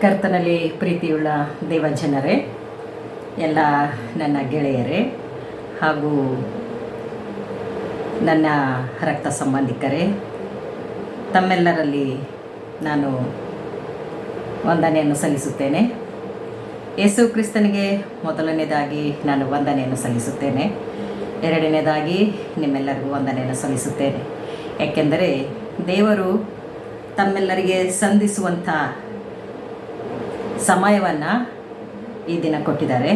ಕರ್ತನಲ್ಲಿ ಪ್ರೀತಿಯುಳ್ಳ ದೇವಜನರೇ, ಎಲ್ಲ ನನ್ನ ಗೆಳೆಯರೇ ಹಾಗೂ ನನ್ನ ರಕ್ತ ಸಂಬಂಧಿಕರೇ, ತಮ್ಮೆಲ್ಲರಲ್ಲಿ ನಾನು ವಂದನೆಯನ್ನು ಸಲ್ಲಿಸುತ್ತೇನೆ. ಯೇಸು ಕ್ರಿಸ್ತನಿಗೆ ಮೊದಲನೇದಾಗಿ ನಾನು ವಂದನೆಯನ್ನು ಸಲ್ಲಿಸುತ್ತೇನೆ. ಎರಡನೇದಾಗಿ ನಿಮ್ಮೆಲ್ಲರಿಗೂ ವಂದನೆಯನ್ನು ಸಲ್ಲಿಸುತ್ತೇನೆ. ಏಕೆಂದರೆ ದೇವರು ತಮ್ಮೆಲ್ಲರಿಗೆ ಸಂಧಿಸುವಂಥ ಸಮಯವನ್ನು ಈ ದಿನ ಕೊಟ್ಟಿದ್ದಾರೆ.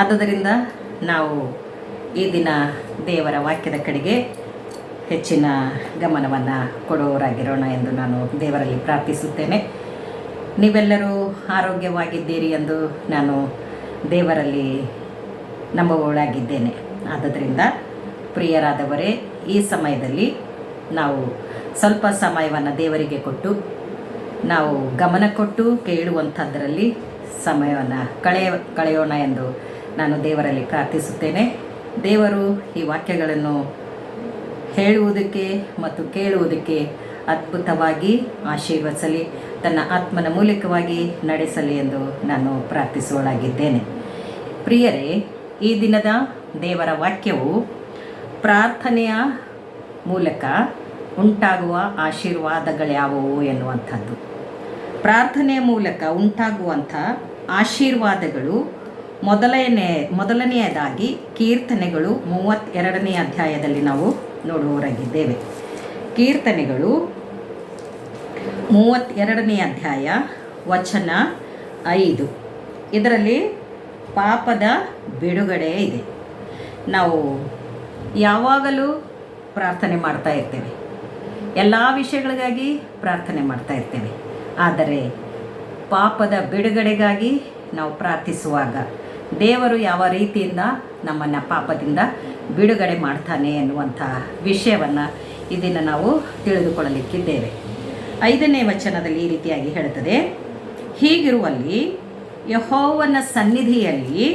ಆದುದರಿಂದ ನಾವು ಈ ದಿನ ದೇವರ ವಾಕ್ಯದ ಕಡೆಗೆ ಹೆಚ್ಚಿನ ಗಮನವನ್ನು ಕೊಡುವವರಾಗಿರೋಣ ಎಂದು ನಾನು ದೇವರಲ್ಲಿ ಪ್ರಾರ್ಥಿಸುತ್ತೇನೆ. ನೀವೆಲ್ಲರೂ ಆರೋಗ್ಯವಾಗಿದ್ದೀರಿ ಎಂದು ನಾನು ದೇವರಲ್ಲಿ ನಂಬುವವಳಾಗಿದ್ದೇನೆ. ಆದುದರಿಂದ ಪ್ರಿಯರಾದವರೇ, ಈ ಸಮಯದಲ್ಲಿ ನಾವು ಸ್ವಲ್ಪ ಸಮಯವನ್ನು ದೇವರಿಗೆ ಕೊಟ್ಟು ನಾವು ಗಮನ ಕೊಟ್ಟು ಕೇಳುವಂಥದ್ದರಲ್ಲಿ ಸಮಯವನ್ನು ಕಳೆಯೋಣ ಎಂದು ನಾನು ದೇವರಲ್ಲಿ ಪ್ರಾರ್ಥಿಸುತ್ತೇನೆ. ದೇವರು ಈ ವಾಕ್ಯಗಳನ್ನು ಹೇಳುವುದಕ್ಕೆ ಮತ್ತು ಕೇಳುವುದಕ್ಕೆ ಅದ್ಭುತವಾಗಿ ಆಶೀರ್ವದಿಸಲಿ, ತನ್ನ ಆತ್ಮನ ಮೂಲಕವಾಗಿ ನಡೆಸಲಿ ಎಂದು ನಾನು ಪ್ರಾರ್ಥಿಸುವಳಾಗಿದ್ದೇನೆ. ಪ್ರಿಯರೇ, ಈ ದಿನದ ದೇವರ ವಾಕ್ಯವು ಪ್ರಾರ್ಥನೆಯ ಮೂಲಕ ಉಂಟಾಗುವ ಆಶೀರ್ವಾದಗಳ್ಯಾವುವು ಎನ್ನುವಂಥದ್ದು. ಪ್ರಾರ್ಥನೆಯ ಮೂಲಕ ಉಂಟಾಗುವಂಥ ಆಶೀರ್ವಾದಗಳು ಮೊದಲನೆಯದಾಗಿ ಕೀರ್ತನೆಗಳು 32ನೇ ಅಧ್ಯಾಯದಲ್ಲಿ ನಾವು ನೋಡುವವರಾಗಿದ್ದೇವೆ. ಕೀರ್ತನೆಗಳು 32ನೇ ಅಧ್ಯಾಯ ವಚನ 5. ಇದರಲ್ಲಿ ಪಾಪದ ಬಿಡುಗಡೆ ಇದೆ. ನಾವು ಯಾವಾಗಲೂ ಪ್ರಾರ್ಥನೆ ಮಾಡ್ತಾ ಇರ್ತೇವೆ, ಎಲ್ಲ ವಿಷಯಗಳಿಗಾಗಿ ಪ್ರಾರ್ಥನೆ ಮಾಡ್ತಾ ಇರ್ತೇವೆ. ಆದರೆ ಪಾಪದ ಬಿಡುಗಡೆಗಾಗಿ ನಾವು ಪ್ರಾರ್ಥಿಸುವಾಗ ದೇವರು ಯಾವ ರೀತಿಯಿಂದ ನಮ್ಮನ್ನು ಪಾಪದಿಂದ ಬಿಡುಗಡೆ ಮಾಡ್ತಾನೆ ಎನ್ನುವಂಥ ವಿಷಯವನ್ನು ಇದನ್ನು ನಾವು ತಿಳಿದುಕೊಳ್ಳಲಿಕ್ಕಿದ್ದೇವೆ. 5ನೇ ವಚನದಲ್ಲಿ ಈ ರೀತಿಯಾಗಿ ಹೇಳುತ್ತದೆ: ಹೀಗಿರುವಲ್ಲಿ ಯೆಹೋವನ ಸನ್ನಿಧಿಯಲ್ಲಿ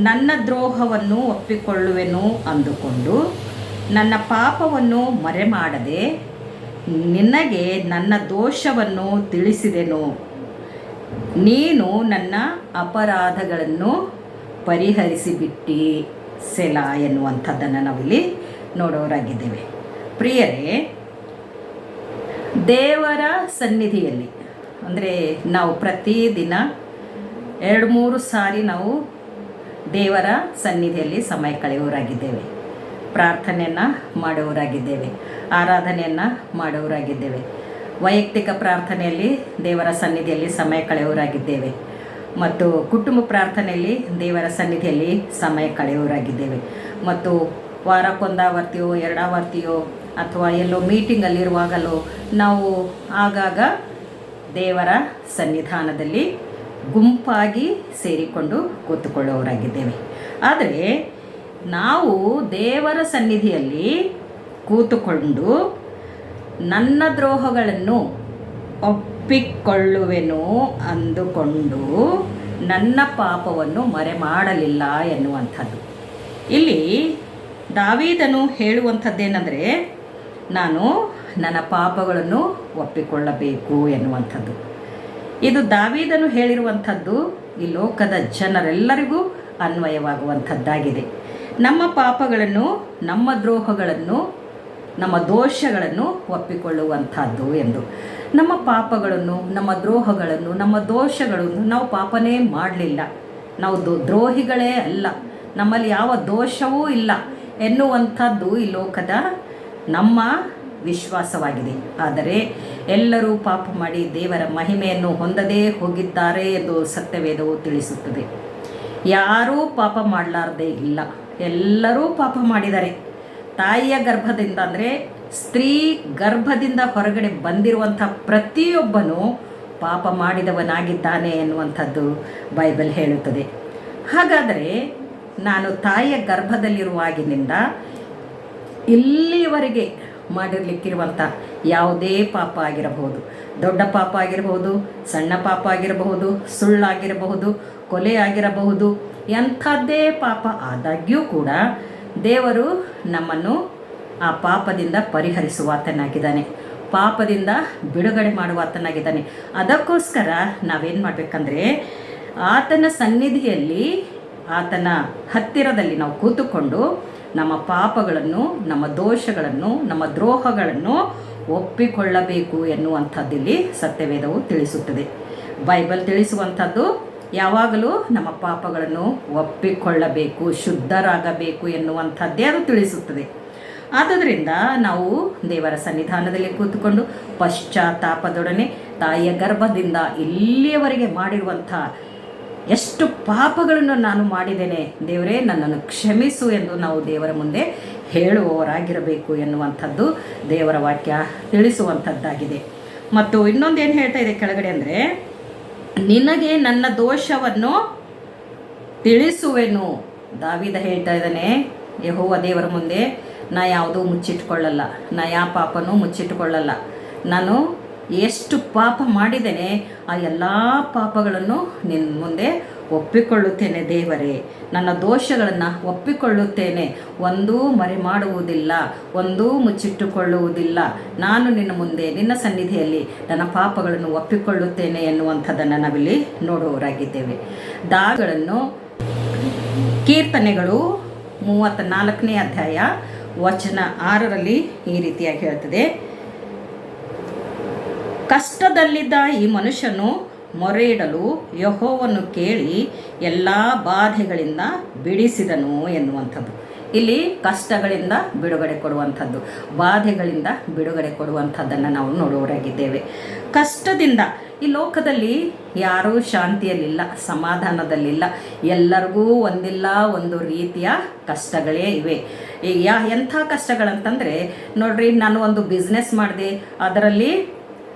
ನನ್ನ ದ್ರೋಹವನ್ನು ಒಪ್ಪಿಕೊಳ್ಳುವೆನು ಅಂದುಕೊಂಡು ನನ್ನ ಪಾಪವನ್ನು ಮರೆಮಾಡದೆ ನಿನಗೆ ನನ್ನ ದೋಷವನ್ನು ತಿಳಿಸಿದೆನು. ನೀನು ನನ್ನ ಅಪರಾಧಗಳನ್ನು ಪರಿಹರಿಸಿಬಿಟ್ಟಿ ಸೆಲಾ ಎನ್ನುವಂಥದ್ದನ್ನು ನಾವಿಲ್ಲಿ ನೋಡೋರಾಗಿದ್ದೇವೆ. ಪ್ರಿಯರೇ, ದೇವರ ಸನ್ನಿಧಿಯಲ್ಲಿ ಅಂದರೆ ನಾವು ಪ್ರತಿದಿನ 2-3 ಸಾರಿ ನಾವು ದೇವರ ಸನ್ನಿಧಿಯಲ್ಲಿ ಸಮಯ ಕಳೆಯುವವರಾಗಿದ್ದೇವೆ, ಪ್ರಾರ್ಥನೆಯನ್ನು ಮಾಡುವವರಾಗಿದ್ದೇವೆ, ಆರಾಧನೆಯನ್ನು ಮಾಡುವವರಾಗಿದ್ದೇವೆ, ವೈಯಕ್ತಿಕ ಪ್ರಾರ್ಥನೆಯಲ್ಲಿ ದೇವರ ಸನ್ನಿಧಿಯಲ್ಲಿ ಸಮಯ ಕಳೆಯುವವರಾಗಿದ್ದೇವೆ, ಮತ್ತು ಕುಟುಂಬ ಪ್ರಾರ್ಥನೆಯಲ್ಲಿ ದೇವರ ಸನ್ನಿಧಿಯಲ್ಲಿ ಸಮಯ ಕಳೆಯುವವರಾಗಿದ್ದೇವೆ, ಮತ್ತು ವಾರಕ್ಕೊಂದಾವರ್ತಿಯೋ 2 ಆವರ್ತಿಯೋ ಅಥವಾ ಎಲ್ಲೋ ಮೀಟಿಂಗಲ್ಲಿರುವಾಗಲೂ ನಾವು ಆಗಾಗ ದೇವರ ಸನ್ನಿಧಾನದಲ್ಲಿ ಗುಂಪಾಗಿ ಸೇರಿಕೊಂಡು ಕೂತುಕೊಳ್ಳುವವರಾಗಿದ್ದೇವೆ. ಆದರೆ ನಾವು ದೇವರ ಸನ್ನಿಧಿಯಲ್ಲಿ ಕೂತುಕೊಂಡು ನನ್ನ ದ್ರೋಹಗಳನ್ನು ಒಪ್ಪಿಕೊಳ್ಳುವೆನು ಅಂದುಕೊಂಡು ನನ್ನ ಪಾಪವನ್ನು ಮರೆಮಾಡಲಿಲ್ಲ ಎನ್ನುವಂಥದ್ದು. ಇಲ್ಲಿ ದಾವೀದನು ಹೇಳುವಂಥದ್ದೇನೆಂದರೆ, ನಾನು ನನ್ನ ಪಾಪಗಳನ್ನು ಒಪ್ಪಿಕೊಳ್ಳಬೇಕು ಎನ್ನುವಂಥದ್ದು. ಇದು ದಾವೀದನು ಹೇಳಿರುವಂಥದ್ದು ಈ ಲೋಕದ ಜನರೆಲ್ಲರಿಗೂ ಅನ್ವಯವಾಗುವಂಥದ್ದಾಗಿದೆ. ನಮ್ಮ ಪಾಪಗಳನ್ನು, ನಮ್ಮ ದ್ರೋಹಗಳನ್ನು, ನಮ್ಮ ದೋಷಗಳನ್ನು ಒಪ್ಪಿಕೊಳ್ಳುವಂಥದ್ದು ಎಂದು. ನಮ್ಮ ಪಾಪಗಳನ್ನು, ನಮ್ಮ ದ್ರೋಹಗಳನ್ನು, ನಮ್ಮ ದೋಷಗಳನ್ನು ನಾವು ಪಾಪನೇ ಮಾಡಲಿಲ್ಲ, ನಾವು ದ್ರೋಹಿಗಳೇ ಅಲ್ಲ, ನಮ್ಮಲ್ಲಿ ಯಾವ ದೋಷವೂ ಇಲ್ಲ ಎನ್ನುವಂಥದ್ದು ಈ ಲೋಕದ ನಮ್ಮ ವಿಶ್ವಾಸವಾಗಿದೆ. ಆದರೆ ಎಲ್ಲರೂ ಪಾಪ ಮಾಡಿ ದೇವರ ಮಹಿಮೆಯನ್ನು ಹೊಂದದೇ ಹೋಗಿದ್ದಾರೆ ಎಂದು ಸತ್ಯವೇದವು ತಿಳಿಸುತ್ತದೆ. ಯಾರೂ ಪಾಪ ಮಾಡಲಾರದೇ ಇಲ್ಲ, ಎಲ್ಲರೂ ಪಾಪ ಮಾಡಿದ್ದಾರೆ. ತಾಯಿಯ ಗರ್ಭದಿಂದ ಅಂದರೆ ಸ್ತ್ರೀ ಗರ್ಭದಿಂದ ಹೊರಗಡೆ ಬಂದಿರುವಂಥ ಪ್ರತಿಯೊಬ್ಬನೂ ಪಾಪ ಮಾಡಿದವನಾಗಿದ್ದಾನೆ ಎನ್ನುವಂಥದ್ದು ಬೈಬಲ್ ಹೇಳುತ್ತದೆ. ಹಾಗಾದರೆ ನಾನು ತಾಯಿಯ ಗರ್ಭದಲ್ಲಿರುವಾಗಿನಿಂದ ಇಲ್ಲಿಯವರೆಗೆ ಮಾಡಿರಲಿಕ್ಕಿರುವಂಥ ಯಾವುದೇ ಪಾಪ ಆಗಿರಬಹುದು, ದೊಡ್ಡ ಪಾಪ ಆಗಿರಬಹುದು, ಸಣ್ಣ ಪಾಪ ಆಗಿರಬಹುದು, ಸುಳ್ಳಾಗಿರಬಹುದು, ಕೊಲೆ ಆಗಿರಬಹುದು, ಎಂಥದ್ದೇ ಪಾಪ ಆದಾಗ್ಯೂ ಕೂಡ ದೇವರು ನಮ್ಮನ್ನು ಆ ಪಾಪದಿಂದ ಪರಿಹರಿಸುವಾತನಾಗಿದ್ದಾನೆ. ಪಾಪದಿಂದ ಬಿಡುಗಡೆ ಮಾಡುವ ಆತನಾಗಿದ್ದಾನೆ. ಅದಕ್ಕೋಸ್ಕರ ನಾವೇನು ಮಾಡಬೇಕಂದ್ರೆ ಆತನ ಸನ್ನಿಧಿಯಲ್ಲಿ, ಆತನ ಹತ್ತಿರದಲ್ಲಿ ನಾವು ಕೂತುಕೊಂಡು ನಮ್ಮ ಪಾಪಗಳನ್ನು, ನಮ್ಮ ದೋಷಗಳನ್ನು, ನಮ್ಮ ದ್ರೋಹಗಳನ್ನು ಒಪ್ಪಿಕೊಳ್ಳಬೇಕು ಎನ್ನುವಂಥದ್ದಿಲ್ಲಿ ಸತ್ಯವೇದವು ತಿಳಿಸುತ್ತದೆ. ಬೈಬಲ್ ತಿಳಿಸುವಂಥದ್ದು ಯಾವಾಗಲೂ ನಮ್ಮ ಪಾಪಗಳನ್ನು ಒಪ್ಪಿಕೊಳ್ಳಬೇಕು, ಶುದ್ಧರಾಗಬೇಕು ಎನ್ನುವಂಥದ್ದೇ ಅದು ತಿಳಿಸುತ್ತದೆ. ಆದ್ದರಿಂದ ನಾವು ದೇವರ ಸನ್ನಿಧಾನದಲ್ಲಿ ಕೂತುಕೊಂಡು ಪಶ್ಚಾತ್ತಾಪದೊಡನೆ ತಾಯಿಯ ಗರ್ಭದಿಂದ ಇಲ್ಲಿಯವರೆಗೆ ಮಾಡಿರುವಂಥ ಎಷ್ಟು ಪಾಪಗಳನ್ನು ನಾನು ಮಾಡಿದ್ದೇನೆ ದೇವರೇ, ನನ್ನನ್ನು ಕ್ಷಮಿಸು ಎಂದು ನಾವು ದೇವರ ಮುಂದೆ ಹೇಳುವವರಾಗಿರಬೇಕು ಎನ್ನುವಂಥದ್ದು ದೇವರ ವಾಕ್ಯ ತಿಳಿಸುವಂಥದ್ದಾಗಿದೆ. ಮತ್ತು ಇನ್ನೊಂದು ಏನು ಹೇಳ್ತಾ ಇದೆ ಕೆಳಗಡೆ ಅಂದರೆ, ನಿನಗೆ ನನ್ನ ದೋಷವನ್ನು ತಿಳಿಸುವೆನು. ದಾವೀದ ಹೇಳ್ತಾ ಇದ್ದಾನೆ ಯೆಹೋವ ದೇವರ ಮುಂದೆ, ನಾ ಯಾವುದೂ ಮುಚ್ಚಿಟ್ಕೊಳ್ಳಲ್ಲ, ನಾ ಯಾವ ಪಾಪನೂ ಮುಚ್ಚಿಟ್ಕೊಳ್ಳಲ್ಲ. ನಾನು ಎಷ್ಟು ಪಾಪ ಮಾಡಿದ್ದೇನೆ ಆ ಎಲ್ಲ ಪಾಪಗಳನ್ನು ನಿನ್ನ ಮುಂದೆ ಒಪ್ಪಿಕೊಳ್ಳುತ್ತೇನೆ ದೇವರೇ. ನನ್ನ ದೋಷಗಳನ್ನು ಒಪ್ಪಿಕೊಳ್ಳುತ್ತೇನೆ, ಒಂದೂ ಮರೆ ಮಾಡುವುದಿಲ್ಲ, ಒಂದೂ ಮುಚ್ಚಿಟ್ಟುಕೊಳ್ಳುವುದಿಲ್ಲ. ನಾನು ನಿನ್ನ ಮುಂದೆ, ನಿನ್ನ ಸನ್ನಿಧಿಯಲ್ಲಿ ನನ್ನ ಪಾಪಗಳನ್ನು ಒಪ್ಪಿಕೊಳ್ಳುತ್ತೇನೆ ಎನ್ನುವಂಥದ್ದನ್ನು ನಾವಿಲ್ಲಿ ನೋಡುವವರಾಗಿದ್ದೇವೆ. ದಾಗಳನ್ನು ಕೀರ್ತನೆಗಳು 34ನೇ ಅಧ್ಯಾಯ ವಚನ 6ರಲ್ಲಿ ಈ ರೀತಿಯಾಗಿ ಹೇಳ್ತದೆ, ಕಷ್ಟದಲ್ಲಿದ್ದ ಈ ಮನುಷ್ಯನು ಮೊರೆಯಿಡಲು ಯೆಹೋವನು ಕೇಳಿ ಎಲ್ಲ ಬಾಧೆಗಳಿಂದ ಬಿಡಿಸಿದನು ಎನ್ನುವಂಥದ್ದು. ಇಲ್ಲಿ ಕಷ್ಟಗಳಿಂದ ಬಿಡುಗಡೆ ಕೊಡುವಂಥದ್ದು, ಬಾಧೆಗಳಿಂದ ಬಿಡುಗಡೆ ಕೊಡುವಂಥದ್ದನ್ನು ನಾವು ನೋಡುವವರಾಗಿದ್ದೇವೆ. ಕಷ್ಟದಿಂದ ಈ ಲೋಕದಲ್ಲಿ ಯಾರೂ ಶಾಂತಿಯಲ್ಲಿಲ್ಲ, ಸಮಾಧಾನದಲ್ಲಿಲ್ಲ. ಎಲ್ಲರಿಗೂ ಒಂದಿಲ್ಲ ಒಂದು ರೀತಿಯ ಕಷ್ಟಗಳೇ ಇವೆ. ಎಂಥ ಕಷ್ಟಗಳಂತಂದರೆ ನೋಡ್ರಿ, ನಾನು ಒಂದು ಬಿಸ್ನೆಸ್ ಮಾಡಿದೆ, ಅದರಲ್ಲಿ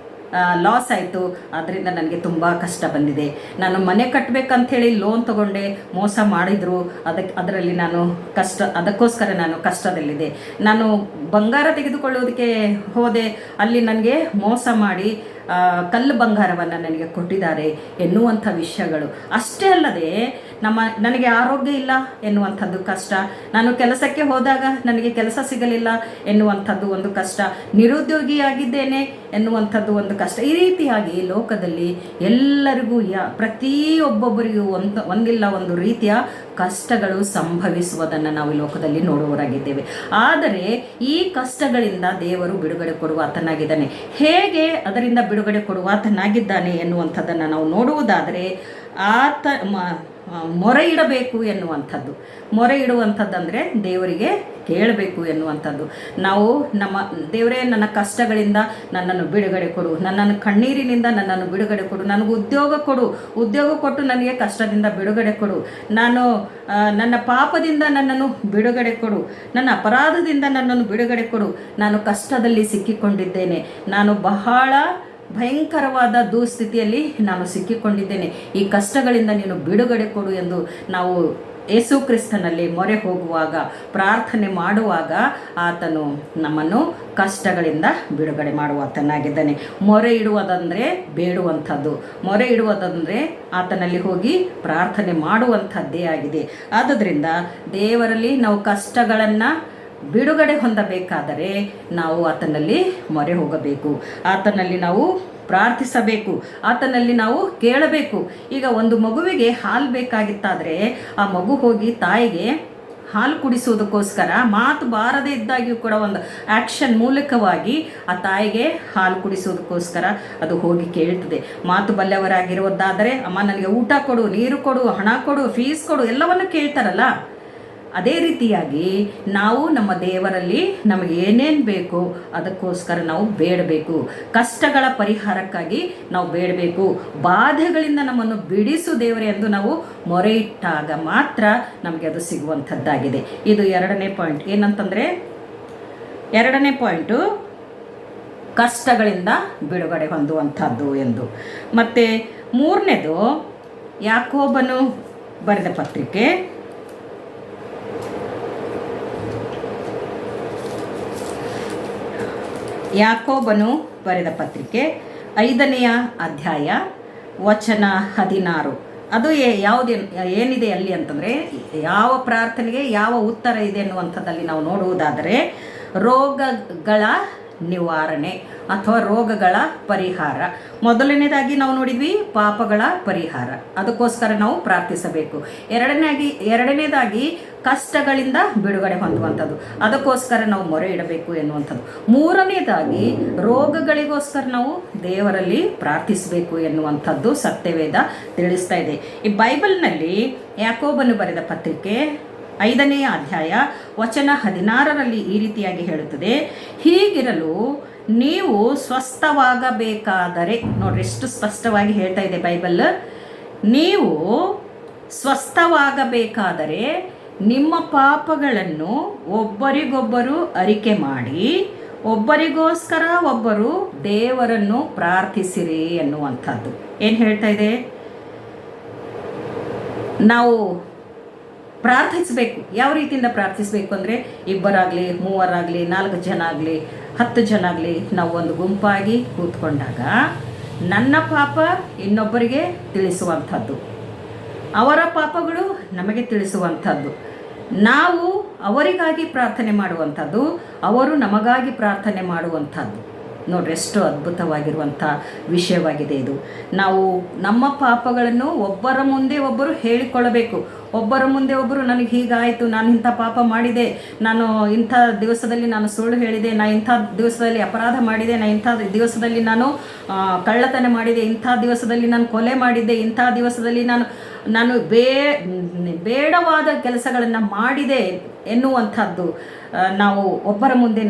ಲಾಸ್ ಆಯಿತು, ಅದರಿಂದ ನನಗೆ ತುಂಬ ಕಷ್ಟ ಬಂದಿದೆ. ನಾನು ಮನೆ ಕಟ್ಟಬೇಕಂಥೇಳಿ ಲೋನ್ ತಗೊಂಡೆ, ಮೋಸ ಮಾಡಿದರು, ಅದರಲ್ಲಿ ನಾನು ಅದಕ್ಕೋಸ್ಕರ ನಾನು ಕಷ್ಟದಲ್ಲಿದೆ. ನಾನು ಬಂಗಾರ ತೆಗೆದುಕೊಳ್ಳೋದಕ್ಕೆ ಹೋದೆ, ಅಲ್ಲಿ ನನಗೆ ಮೋಸ ಮಾಡಿ ಕಲ್ಲು ಬಂಗಾರವನ್ನು ನನಗೆ ಕೊಟ್ಟಿದ್ದಾರೆ ಎನ್ನುವಂಥ ವಿಷಯಗಳು. ಅಷ್ಟೇ ಅಲ್ಲದೆ ನನಗೆ ಆರೋಗ್ಯ ಇಲ್ಲ ಎನ್ನುವಂಥದ್ದು ಕಷ್ಟ, ನಾನು ಕೆಲಸಕ್ಕೆ ಹೋದಾಗ ನನಗೆ ಕೆಲಸ ಸಿಗಲಿಲ್ಲ ಎನ್ನುವಂಥದ್ದು ಒಂದು ಕಷ್ಟ, ನಿರುದ್ಯೋಗಿಯಾಗಿದ್ದೇನೆ ಎನ್ನುವಂಥದ್ದು ಒಂದು ಕಷ್ಟ. ಈ ರೀತಿಯಾಗಿ ಲೋಕದಲ್ಲಿ ಎಲ್ಲರಿಗೂ ಪ್ರತಿಯೊಬ್ಬೊಬ್ಬರಿಗೂ ಒಂದಿಲ್ಲ ಒಂದು ರೀತಿಯ ಕಷ್ಟಗಳು ಸಂಭವಿಸುವುದನ್ನು ನಾವು ಈ ಲೋಕದಲ್ಲಿ ನೋಡುವವರಾಗಿದ್ದೇವೆ. ಆದರೆ ಈ ಕಷ್ಟಗಳಿಂದ ದೇವರು ಬಿಡುಗಡೆ ಕೊಡುವ ಆತನಾಗಿದ್ದಾನೆ. ಹೇಗೆ ಅದರಿಂದ ಬಿಡುಗಡೆ ಕೊಡುವ ಆತನಾಗಿದ್ದಾನೆ ಎನ್ನುವಂಥದ್ದನ್ನು ನಾವು ನೋಡುವುದಾದರೆ, ಆತ ಮೊರೆ ಇಡಬೇಕು ಎನ್ನುವಂಥದ್ದು. ಮೊರೆ ಇಡುವಂಥದ್ದಂದರೆ ದೇವರಿಗೆ ಕೇಳಬೇಕು ಎನ್ನುವಂಥದ್ದು. ನಾವು ದೇವರೇ, ನನ್ನ ಕಷ್ಟಗಳಿಂದ ನನ್ನನ್ನು ಬಿಡುಗಡೆ ಕೊಡು, ನನ್ನನ್ನು ಕಣ್ಣೀರಿನಿಂದ ನನ್ನನ್ನು ಬಿಡುಗಡೆ ಕೊಡು, ನನಗೆ ಉದ್ಯೋಗ ಕೊಟ್ಟು ನನಗೆ ಕಷ್ಟದಿಂದ ಬಿಡುಗಡೆ ಕೊಡು, ನನ್ನ ಪಾಪದಿಂದ ನನ್ನನ್ನು ಬಿಡುಗಡೆ ಕೊಡು, ನನ್ನ ಅಪರಾಧದಿಂದ ನನ್ನನ್ನು ಬಿಡುಗಡೆ ಕೊಡು, ನಾನು ಕಷ್ಟದಲ್ಲಿ ಸಿಕ್ಕಿಕೊಂಡಿದ್ದೇನೆ, ನಾನು ಬಹಳ ಭಯಂಕರವಾದ ದುಸ್ಥಿತಿಯಲ್ಲಿ ನಾನು ಸಿಕ್ಕಿಕೊಂಡಿದ್ದೇನೆ, ಈ ಕಷ್ಟಗಳಿಂದ ನೀನು ಬಿಡುಗಡೆ ಕೊಡು ಎಂದು ನಾವು ಯೇಸು ಕ್ರಿಸ್ತನಲ್ಲಿ ಮೊರೆ ಹೋಗುವಾಗ, ಪ್ರಾರ್ಥನೆ ಮಾಡುವಾಗ ಆತನು ನಮ್ಮನ್ನು ಕಷ್ಟಗಳಿಂದ ಬಿಡುಗಡೆ ಮಾಡುವಾತನಾಗಿದ್ದಾನೆ. ಮೊರೆ ಇಡುವುದಂದರೆ ಬೇಡುವಂಥದ್ದು, ಮೊರೆ ಇಡುವುದಂದರೆ ಆತನಲ್ಲಿ ಹೋಗಿ ಪ್ರಾರ್ಥನೆ ಮಾಡುವಂಥದ್ದೇ ಆಗಿದೆ. ಆದುದರಿಂದ ದೇವರಲ್ಲಿ ನಾವು ಕಷ್ಟಗಳನ್ನು ಬಿಡುಗಡೆ ಹೊಂದಬೇಕಾದರೆ ನಾವು ಆತನಲ್ಲಿ ಮೊರೆ ಹೋಗಬೇಕು, ಆತನಲ್ಲಿ ನಾವು ಪ್ರಾರ್ಥಿಸಬೇಕು, ಆತನಲ್ಲಿ ನಾವು ಕೇಳಬೇಕು. ಈಗ ಒಂದು ಮಗುವಿಗೆ ಹಾಲು ಬೇಕಾಗಿತ್ತಾದರೆ ಆ ಮಗು ಹೋಗಿ ತಾಯಿಗೆ ಹಾಲು ಕುಡಿಸುವುದಕ್ಕೋಸ್ಕರ ಮಾತು ಬಾರದೇ ಇದ್ದಾಗಿಯೂ ಕೂಡ ಒಂದು ಆ್ಯಕ್ಷನ್ ಮೂಲಕವಾಗಿ ಆ ತಾಯಿಗೆ ಹಾಲು ಕುಡಿಸೋದಕ್ಕೋಸ್ಕರ ಅದು ಹೋಗಿ ಕೇಳ್ತದೆ. ಮಾತು ಬಲ್ಯವರಾಗಿರುವುದಾದರೆ, ಅಮ್ಮ ನನಗೆ ಊಟ ಕೊಡು, ನೀರು ಕೊಡು, ಹಣ ಕೊಡು, ಫೀಸ್ ಕೊಡು ಎಲ್ಲವನ್ನು ಕೇಳ್ತಾರಲ್ಲ, ಅದೇ ರೀತಿಯಾಗಿ ನಾವು ನಮ್ಮ ದೇವರಲ್ಲಿ ನಮಗೆ ಏನೇನು ಬೇಕೋ ಅದಕ್ಕೋಸ್ಕರ ನಾವು ಬೇಡಬೇಕು. ಕಷ್ಟಗಳ ಪರಿಹಾರಕ್ಕಾಗಿ ನಾವು ಬೇಡಬೇಕು. ಬಾಧೆಗಳಿಂದ ನಮ್ಮನ್ನು ಬಿಡಿಸು ದೇವರೇ ಎಂದು ನಾವು ಮೊರೆ ಇಟ್ಟಾಗ ಮಾತ್ರ ನಮಗೆ ಅದು ಸಿಗುವಂಥದ್ದಾಗಿದೆ. ಇದು 2ನೇ ಪಾಯಿಂಟ್. ಏನಂತಂದರೆ, 2ನೇ ಪಾಯಿಂಟು ಕಷ್ಟಗಳಿಂದ ಬಿಡುಗಡೆ ಹೊಂದುವಂಥದ್ದು ಎಂದು. ಮತ್ತು 3ನೇದು ಯಾಕೋಬನು ಬರೆದ ಪತ್ರಿಕೆ ಯಾಕೋಬನು ಬರೆದ ಪತ್ರಿಕೆ 5ನೇ ಅಧ್ಯಾಯ ವಚನ 16. ಅದು ಏನಿದೆ ಅಲ್ಲಿ ಅಂತಂದರೆ, ಯಾವ ಪ್ರಾರ್ಥನೆಗೆ ಯಾವ ಉತ್ತರ ಇದೆ ಅನ್ನುವಂಥದ್ದಲ್ಲಿ ನಾವು ನೋಡುವುದಾದರೆ, ರೋಗಗಳ ನಿವಾರಣೆ ಅಥವಾ ರೋಗಗಳ ಪರಿಹಾರ. ಮೊದಲನೇದಾಗಿ ನಾವು ನೋಡಿದ್ವಿ ಪಾಪಗಳ ಪರಿಹಾರ, ಅದಕ್ಕೋಸ್ಕರ ನಾವು ಪ್ರಾರ್ಥಿಸಬೇಕು. ಎರಡನೇದಾಗಿ ಕಷ್ಟಗಳಿಂದ ಬಿಡುಗಡೆ ಹೊಂದುವಂಥದ್ದು, ಅದಕ್ಕೋಸ್ಕರ ನಾವು ಮೊರೆ ಇಡಬೇಕು ಎನ್ನುವಂಥದ್ದು. ಮೂರನೇದಾಗಿ ರೋಗಗಳಿಗೋಸ್ಕರ ನಾವು ದೇವರಲ್ಲಿ ಪ್ರಾರ್ಥಿಸಬೇಕು ಎನ್ನುವಂಥದ್ದು ಸತ್ಯವೇದ ತಿಳಿಸ್ತಾ ಇದೆ. ಈ ಬೈಬಲ್ನಲ್ಲಿ ಯಾಕೋಬನು ಬರೆದ ಪತ್ರಿಕೆ 5ನೇ ಅಧ್ಯಾಯ ವಚನ 16ರಲ್ಲಿ ಈ ರೀತಿಯಾಗಿ ಹೇಳುತ್ತದೆ, ಹೀಗಿರಲು ನೀವು ಸ್ವಸ್ಥವಾಗಬೇಕಾದರೆ, ನೋಡ್ರಿ ಎಷ್ಟು ಸ್ಪಷ್ಟವಾಗಿ ಹೇಳ್ತಾ ಇದೆ ಬೈಬಲ್, ನೀವು ಸ್ವಸ್ಥವಾಗಬೇಕಾದರೆ ನಿಮ್ಮ ಪಾಪಗಳನ್ನು ಒಬ್ಬರಿಗೊಬ್ಬರು ಅರಿಕೆ ಮಾಡಿ ಒಬ್ಬರಿಗೋಸ್ಕರ ಒಬ್ಬರು ದೇವರನ್ನು ಪ್ರಾರ್ಥಿಸಿರಿ ಎನ್ನುವಂಥದ್ದು. ಏನು ಹೇಳ್ತಾ ಇದೆ? ನಾವು ಪ್ರಾರ್ಥಿಸಬೇಕು. ಯಾವ ರೀತಿಯಿಂದ ಪ್ರಾರ್ಥಿಸಬೇಕು ಅಂದರೆ, ಇಬ್ಬರಾಗಲಿ, ಮೂವರಾಗಲಿ, 4 ಜನ ಆಗಲಿ, 10 ಜನ ಆಗಲಿ, ನಾವು ಒಂದು ಗುಂಪಾಗಿ ಕೂತ್ಕೊಂಡಾಗ ನನ್ನ ಪಾಪ ಇನ್ನೊಬ್ಬರಿಗೆ ತಿಳಿಸುವಂಥದ್ದು, ಅವರ ಪಾಪಗಳು ನಮಗೆ ತಿಳಿಸುವಂಥದ್ದು, ನಾವು ಅವರಿಗಾಗಿ ಪ್ರಾರ್ಥನೆ ಮಾಡುವಂಥದ್ದು, ಅವರು ನಮಗಾಗಿ ಪ್ರಾರ್ಥನೆ ಮಾಡುವಂಥದ್ದು. ನೋಡ್ರಿ ಎಷ್ಟು ಅದ್ಭುತವಾಗಿರುವಂಥ ವಿಷಯವಾಗಿದೆ ಇದು. ನಾವು ನಮ್ಮ ಪಾಪಗಳನ್ನು ಒಬ್ಬರ ಮುಂದೆ ಒಬ್ಬರು ಹೇಳಿಕೊಳ್ಳಬೇಕು. ಒಬ್ಬರ ಮುಂದೆ ಒಬ್ಬರು, ನನಗೆ ಹೀಗಾಯಿತು, ನಾನು ಇಂಥ ಪಾಪ ಮಾಡಿದೆ, ನಾನು ಇಂಥ ದಿವಸದಲ್ಲಿ ನಾನು ಸುಳ್ಳು ಹೇಳಿದೆ, ನಾನು ಇಂಥ ದಿವಸದಲ್ಲಿ ಅಪರಾಧ ಮಾಡಿದೆ, ನಾನು ಇಂಥ ದಿವಸದಲ್ಲಿ ನಾನು ಕಳ್ಳತನ ಮಾಡಿದೆ, ಇಂಥ ದಿವಸದಲ್ಲಿ ನಾನು ಕೊಲೆ ಮಾಡಿದ್ದೆ, ಇಂಥ ದಿವಸದಲ್ಲಿ ನಾನು ಬೇಡವಾದ ಕೆಲಸಗಳನ್ನು ಮಾಡಿದೆ ಎನ್ನುವಂಥದ್ದು ನಾವು ಒಬ್ಬರ ಮುಂದೆ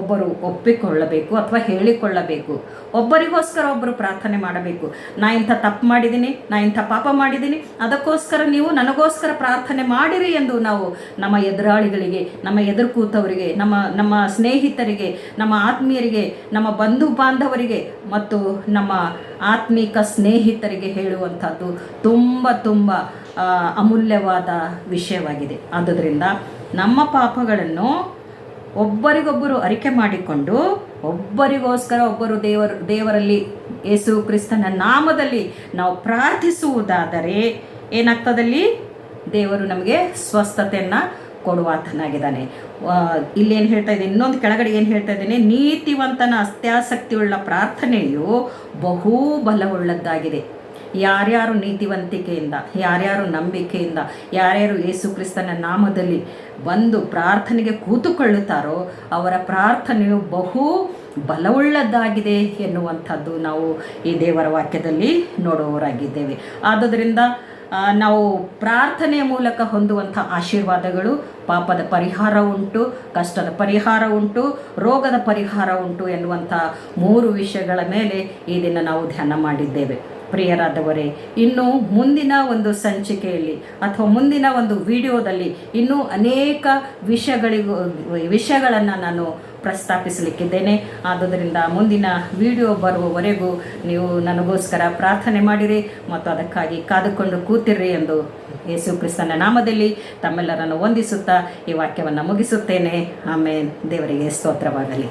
ಒಬ್ಬರು ಒಪ್ಪಿಕೊಳ್ಳಬೇಕು ಅಥವಾ ಹೇಳಿಕೊಳ್ಳಬೇಕು. ಒಬ್ಬರಿಗೋಸ್ಕರ ಒಬ್ಬರು ಪ್ರಾರ್ಥನೆ ಮಾಡಬೇಕು. ನಾ ಇಂಥ ತಪ್ಪು ಮಾಡಿದ್ದೀನಿ, ನಾ ಇಂಥ ಪಾಪ ಮಾಡಿದ್ದೀನಿ, ಅದಕ್ಕೋಸ್ಕರ ನೀವು ನನಗೋಸ್ಕರ ಪ್ರಾರ್ಥನೆ ಮಾಡಿರಿ ಎಂದು ನಾವು ನಮ್ಮ ಎದುರಾಳಿಗಳಿಗೆ, ನಮ್ಮ ಎದುರು ಕೂತವರಿಗೆ, ನಮ್ಮ ಸ್ನೇಹಿತರಿಗೆ, ನಮ್ಮ ಆತ್ಮೀಯರಿಗೆ, ನಮ್ಮ ಬಂಧು ಬಾಂಧವರಿಗೆ ಮತ್ತು ನಮ್ಮ ಆತ್ಮೀಕ ಸ್ನೇಹಿತರಿಗೆ ಹೇಳುವಂಥದ್ದು ತುಂಬ ಅಮೂಲ್ಯವಾದ ವಿಷಯವಾಗಿದೆ. ಆದುದರಿಂದ ನಮ್ಮ ಪಾಪಗಳನ್ನು ಒಬ್ಬರಿಗೊಬ್ಬರು ಅರಿಕೆ ಮಾಡಿಕೊಂಡು ಒಬ್ಬರಿಗೋಸ್ಕರ ಒಬ್ಬರು ದೇವರಲ್ಲಿ ಯೇಸು ಕ್ರಿಸ್ತನ ನಾಮದಲ್ಲಿ ನಾವು ಪ್ರಾರ್ಥಿಸುವುದಾದರೆ ಏನಾಗ್ತದಲ್ಲಿ ದೇವರು ನಮಗೆ ಸ್ವಸ್ಥತೆಯನ್ನು ಕೊಡುವಾತನಾಗಿದ್ದಾನೆ. ಇಲ್ಲೇನು ಹೇಳ್ತಾ ಇದ್ದೀನಿ, ಇನ್ನೊಂದು ಕೆಳಗಡೆ ಏನು ಹೇಳ್ತಾ ಇದ್ದೀನಿ, ನೀತಿವಂತನ ಅತ್ಯಾಸಕ್ತಿಯುಳ್ಳ ಪ್ರಾರ್ಥನೆಯು ಬಹು ಬಲವುಳ್ಳದ್ದಾಗಿದೆ. ಯಾರ್ಯಾರು ನೀತಿವಂತಿಕೆಯಿಂದ, ಯಾರ್ಯಾರು ನಂಬಿಕೆಯಿಂದ, ಯಾರ್ಯಾರು ಯೇಸು ಕ್ರಿಸ್ತನ ನಾಮದಲ್ಲಿ ಬಂದು ಪ್ರಾರ್ಥನೆಗೆ ಕೂತುಕೊಳ್ಳುತ್ತಾರೋ ಅವರ ಪ್ರಾರ್ಥನೆಯು ಬಹು ಬಲವುಳ್ಳದ್ದಾಗಿದೆ ಎನ್ನುವಂಥದ್ದು ನಾವು ಈ ದೇವರ ವಾಕ್ಯದಲ್ಲಿ ನೋಡುವವರಾಗಿದ್ದೇವೆ. ಆದುದರಿಂದ ನಾವು ಪ್ರಾರ್ಥನೆಯ ಮೂಲಕ ಹೊಂದುವಂಥ ಆಶೀರ್ವಾದಗಳು, ಪಾಪದ ಪರಿಹಾರ ಉಂಟು, ಕಷ್ಟದ ಪರಿಹಾರ ಉಂಟು, ರೋಗದ ಪರಿಹಾರ ಉಂಟು ಎನ್ನುವಂಥ 3 ವಿಷಯಗಳ ಮೇಲೆ ಈ ದಿನ ನಾವು ಧ್ಯಾನ ಮಾಡಿದ್ದೇವೆ. ಪ್ರಿಯರಾದವರೇ, ಇನ್ನು ಮುಂದಿನ ಒಂದು ಸಂಚಿಕೆಯಲ್ಲಿ ಅಥವಾ ಮುಂದಿನ ಒಂದು ವಿಡಿಯೋದಲ್ಲಿ ಇನ್ನೂ ಅನೇಕ ವಿಷಯಗಳನ್ನು ನಾನು ಪ್ರಸ್ತಾಪಿಸಲಿಕ್ಕಿದ್ದೇನೆ. ಆದುದರಿಂದ ಮುಂದಿನ ವಿಡಿಯೋ ಬರುವವರೆಗೂ ನೀವು ನನಗೋಸ್ಕರ ಪ್ರಾರ್ಥನೆ ಮಾಡಿರಿ ಮತ್ತು ಅದಕ್ಕಾಗಿ ಕಾದುಕೊಂಡು ಕೂತಿರ್ರಿ ಎಂದು ಯೇಸು ಕ್ರಿಸ್ತನ ನಾಮದಲ್ಲಿ ತಮ್ಮೆಲ್ಲರನ್ನು ವಂದಿಸುತ್ತಾ ಈ ವಾಕ್ಯವನ್ನು ಮುಗಿಸುತ್ತೇನೆ. ಆಮೇಲೆ ದೇವರಿಗೆ ಸ್ತೋತ್ರವಾಗಲಿ.